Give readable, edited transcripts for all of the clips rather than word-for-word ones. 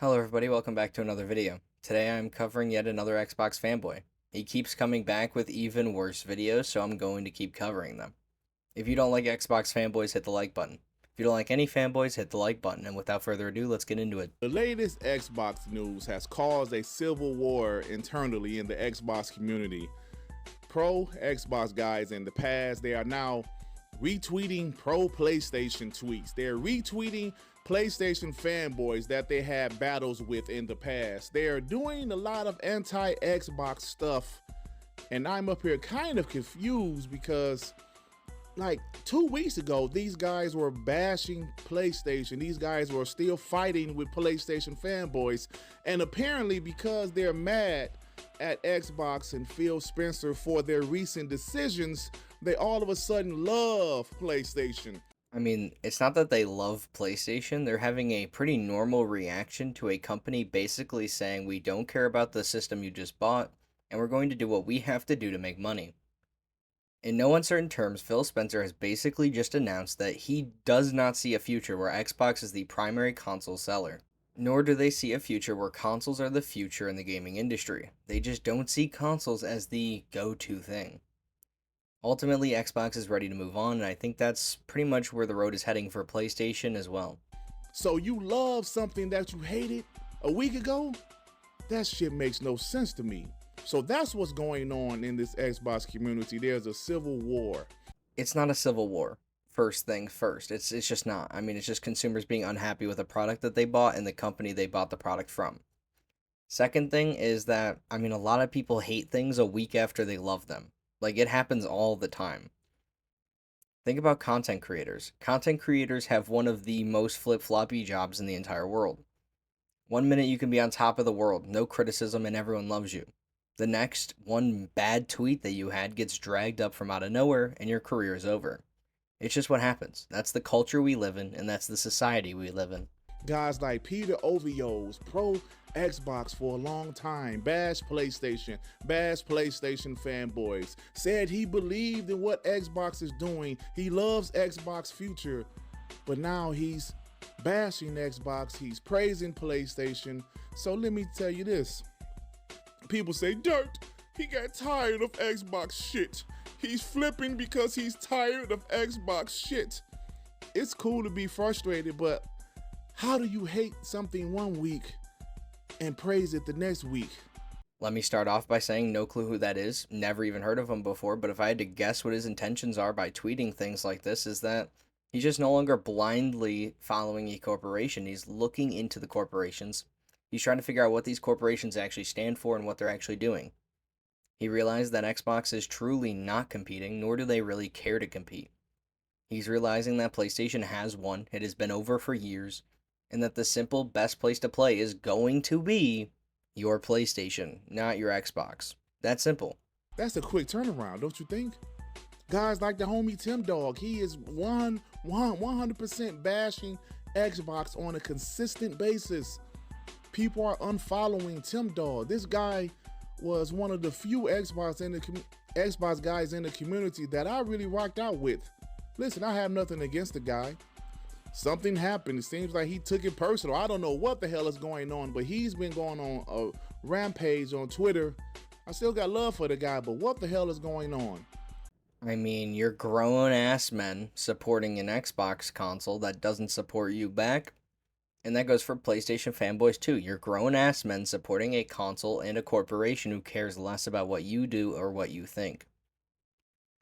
Hello everybody, welcome back to another video. Today I'm covering yet another Xbox fanboy. He keeps coming back with even worse videos, so I'm going to keep covering them. If you don't like Xbox fanboys, hit the like button. If you don't like any fanboys, hit the like button. And without further ado, let's get into it. The latest Xbox news has caused a civil war internally in the Xbox community. Pro Xbox guys in the past, they are now retweeting pro PlayStation tweets. They're retweeting PlayStation fanboys that they had battles with in the past. They are doing a lot of anti-Xbox stuff, and I'm up here kind of confused because like 2 weeks ago, these guys were bashing PlayStation. These guys were still fighting with PlayStation fanboys, and apparently because they're mad at Xbox and Phil Spencer for their recent decisions, they all of a sudden love PlayStation. I mean, it's not that they love PlayStation, they're having a pretty normal reaction to a company basically saying we don't care about the system you just bought, and we're going to do what we have to do to make money. In no uncertain terms, Phil Spencer has basically just announced that he does not see a future where Xbox is the primary console seller. Nor do they see a future where consoles are the future in the gaming industry. They just don't see consoles as the go-to thing. Ultimately, Xbox is ready to move on, and I think that's pretty much where the road is heading for PlayStation as well. So you love something that you hated a week ago? That shit makes no sense to me. So that's what's going on in this Xbox community. There's a civil war. It's not a civil war. First thing first. It's just not. I mean, it's just consumers being unhappy with a product that they bought and the company they bought the product from. Second thing is that, I mean, a lot of people hate things a week after they love them. Like, it happens all the time. Think about content creators. Content creators have one of the most flip-floppy jobs in the entire world. 1 minute you can be on top of the world, no criticism, and everyone loves you. The next, one bad tweet that you had gets dragged up from out of nowhere, and your career is over. It's just what happens. That's the culture we live in, and that's the society we live in. Guys like Peter Ovio's pro Xbox for a long time, bashed PlayStation fanboys, said he believed in what Xbox is doing. He loves Xbox future, but now he's bashing Xbox. He's praising PlayStation. So let me tell you this. People say, Dirt, he got tired of Xbox shit. He's flipping because he's tired of Xbox shit. It's cool to be frustrated, but how do you hate something 1 week and praise it the next week? Let me start off by saying no clue who that is. Never even heard of him before, but if I had to guess what his intentions are by tweeting things like this, is that he's just no longer blindly following a corporation. He's looking into the corporations. He's trying to figure out what these corporations actually stand for and what they're actually doing. He realized that Xbox is truly not competing, nor do they really care to compete. He's realizing that PlayStation has won, it has been over for years, and that the simple best place to play is going to be your PlayStation, not your Xbox. That simple. That's a quick turnaround, don't you think? Guys like the homie Tim Dog, he is 100% bashing Xbox on a consistent basis. People are unfollowing Tim Dog. This guy was one of the few Xbox guys in the community that I really rocked out with. Listen, I have nothing against the guy. Something happened. It seems like he took it personal. I don't know what the hell is going on, but he's been going on a rampage on Twitter. I still got love for the guy, but what the hell is going on? I mean, you're grown-ass men supporting an Xbox console that doesn't support you back. And that goes for PlayStation fanboys too. You're grown-ass men supporting a console and a corporation who cares less about what you do or what you think.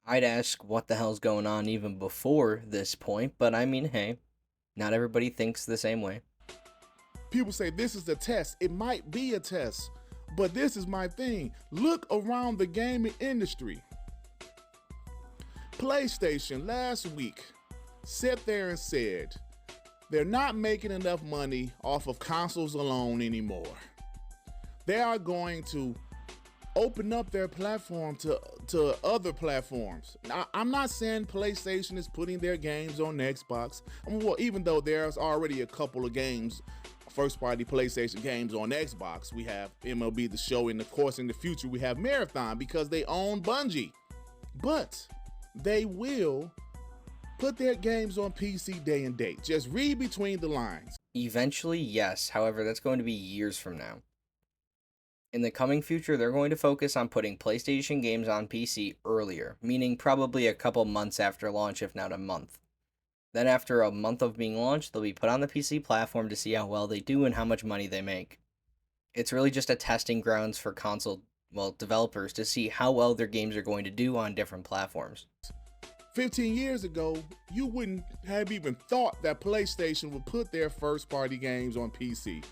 I'd ask what the hell's going on even before this point, but I mean, hey, not everybody thinks the same way. People say this is a test. It might be a test, but this is my thing. Look around the gaming industry. PlayStation last week sat there and said, they're not making enough money off of consoles alone anymore. They are going to open up their platform to other platforms. Now, I'm not saying PlayStation is putting their games on Xbox. Well, even though there's already a couple of games, first-party PlayStation games on Xbox. We have MLB The Show, and of course in the future we have Marathon because they own Bungie. But they will put their games on PC day and date. Just read between the lines. Eventually, yes. However, that's going to be years from now. In the coming future, they're going to focus on putting PlayStation games on PC earlier, meaning probably a couple months after launch, if not a month. Then after a month of being launched, they'll be put on the PC platform to see how well they do and how much money they make. It's really just a testing grounds for developers to see how well their games are going to do on different platforms. 15 years ago, you wouldn't have even thought that PlayStation would put their first-party games on PC.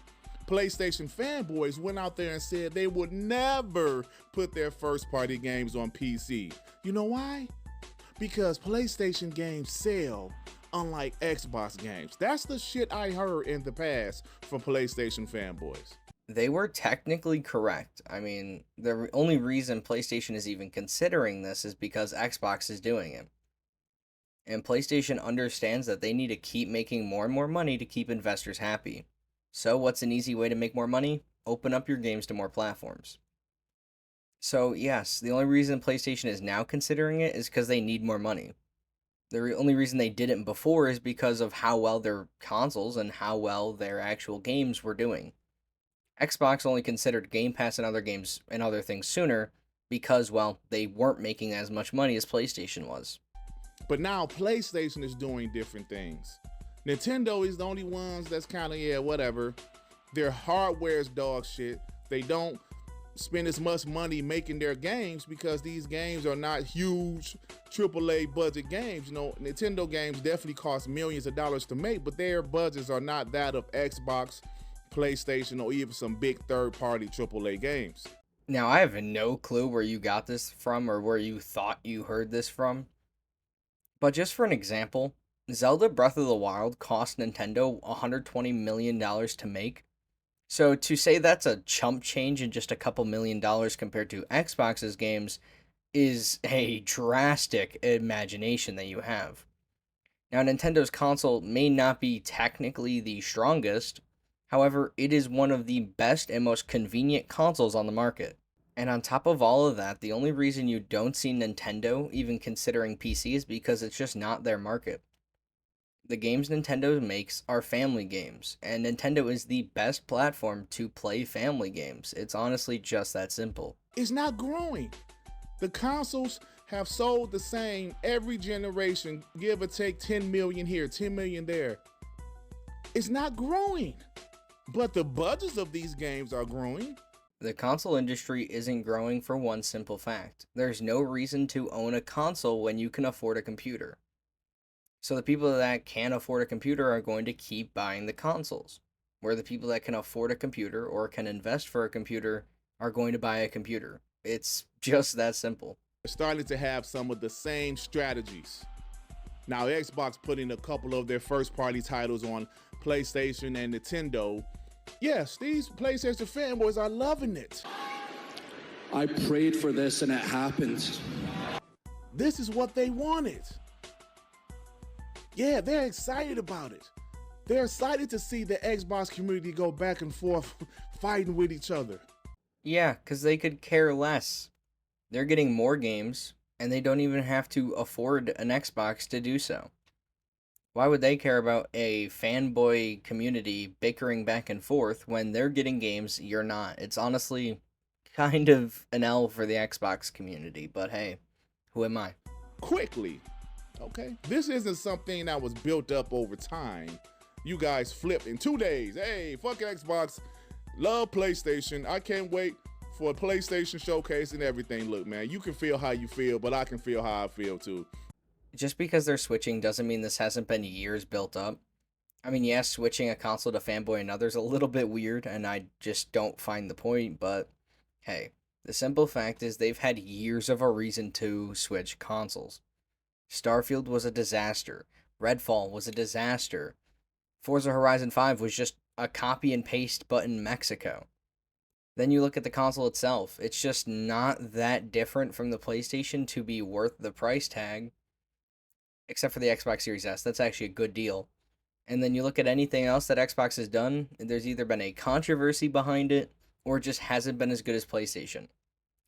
PlayStation fanboys went out there and said they would never put their first-party games on PC. You know why? Because PlayStation games sell, unlike Xbox games. That's the shit I heard in the past from PlayStation fanboys. They were technically correct. I mean, the only reason PlayStation is even considering this is because Xbox is doing it. And PlayStation understands that they need to keep making more and more money to keep investors happy. So what's an easy way to make more money? Open up your games to more platforms. So yes, the only reason PlayStation is now considering it is because they need more money. The only reason they didn't before is because of how well their consoles and how well their actual games were doing. Xbox only considered Game Pass and other games and other things sooner because, well, they weren't making as much money as PlayStation was. But now PlayStation is doing different things. Nintendo is the only ones that's kind of, whatever. Their hardware is dog shit. They don't spend as much money making their games because these games are not huge AAA budget games. You know, Nintendo games definitely cost millions of dollars to make, but their budgets are not that of Xbox, PlayStation, or even some big third-party AAA games. Now, I have no clue where you got this from or where you thought you heard this from. But just for an example, Zelda Breath of the Wild cost Nintendo $120 million to make. So to say that's a chump change in just a couple $1,000,000 compared to Xbox's games is a drastic imagination that you have. Now, Nintendo's console may not be technically the strongest, however, it is one of the best and most convenient consoles on the market. And on top of all of that, the only reason you don't see Nintendo even considering PC is because it's just not their market. The games Nintendo makes are family games, and Nintendo is the best platform to play family games. It's honestly just that simple. It's not growing. The consoles have sold the same every generation, give or take 10 million here, 10 million there. It's not growing, but the budgets of these games are growing. The console industry isn't growing for one simple fact. There's no reason to own a console when you can afford a computer. So the people that can't afford a computer are going to keep buying the consoles, where the people that can afford a computer or can invest for a computer are going to buy a computer. It's just that simple. They're starting to have some of the same strategies. Now, Xbox putting a couple of their first-party titles on PlayStation and Nintendo. Yes, these PlayStation fanboys are loving it. I prayed for this and it happened. This is what they wanted. Yeah, they're excited about it. They're excited to see the Xbox community go back and forth fighting with each other. Yeah, because they could care less. They're getting more games, and they don't even have to afford an Xbox to do so. Why would they care about a fanboy community bickering back and forth when they're getting games you're not? It's honestly kind of an L for the Xbox community, but hey, who am I? Quickly, okay? This isn't something that was built up over time. You guys flipped in 2 days. Hey, fuck Xbox, love PlayStation. I can't wait for a PlayStation showcase and everything. Look, man, you can feel how you feel, but I can feel how I feel too. Just because they're switching doesn't mean this hasn't been years built up. I mean, yes, switching a console to fanboy and others is a little bit weird, and I just don't find the point, but hey, the simple fact is they've had years of a reason to switch consoles. Starfield was a disaster. Redfall was a disaster. Forza Horizon 5 was just a copy and paste but in Mexico. Then you look at the console itself. It's just not that different from the PlayStation to be worth the price tag. Except for the Xbox Series S. That's actually a good deal. And then you look at anything else that Xbox has done, there's either been a controversy behind it, or it just hasn't been as good as PlayStation.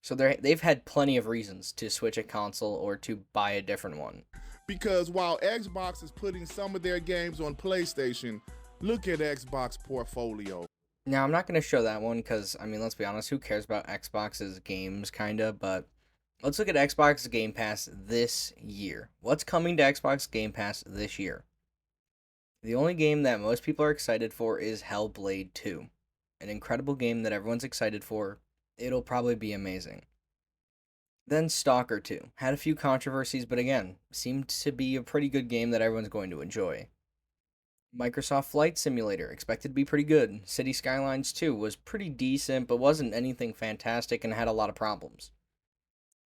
So they've had plenty of reasons to switch a console or to buy a different one. Because while Xbox is putting some of their games on PlayStation, look at Xbox portfolio. Now, I'm not going to show that one because, I mean, let's be honest, who cares about Xbox's games, kinda, but let's look at Xbox Game Pass this year. What's coming to Xbox Game Pass this year? The only game that most people are excited for is Hellblade 2. An incredible game that everyone's excited for. It'll probably be amazing. Then Stalker 2. Had a few controversies, but again, seemed to be a pretty good game that everyone's going to enjoy. Microsoft Flight Simulator, expected to be pretty good. City Skylines 2 was pretty decent, but wasn't anything fantastic and had a lot of problems.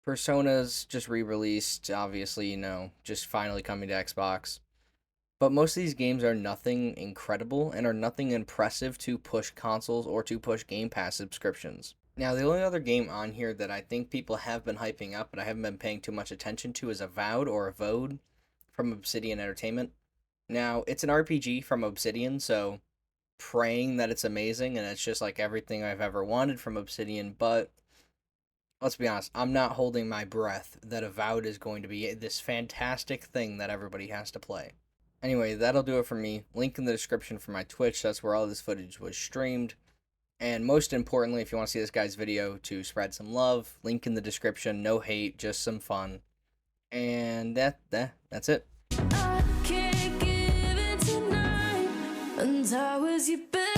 Persona's just re-released, obviously, just finally coming to Xbox. But most of these games are nothing incredible and are nothing impressive to push consoles or to push Game Pass subscriptions. Now, the only other game on here that I think people have been hyping up, but I haven't been paying too much attention to, is Avowed or Avowed from Obsidian Entertainment. Now, it's an RPG from Obsidian, so praying that it's amazing and it's just like everything I've ever wanted from Obsidian, but let's be honest, I'm not holding my breath that Avowed is going to be this fantastic thing that everybody has to play. Anyway, that'll do it for me. Link in the description for my Twitch, that's where all this footage was streamed. And most importantly, if you want to see this guy's video to spread some love, link in the description, no hate, just some fun. And that's it. I can't give it tonight, and I was your best.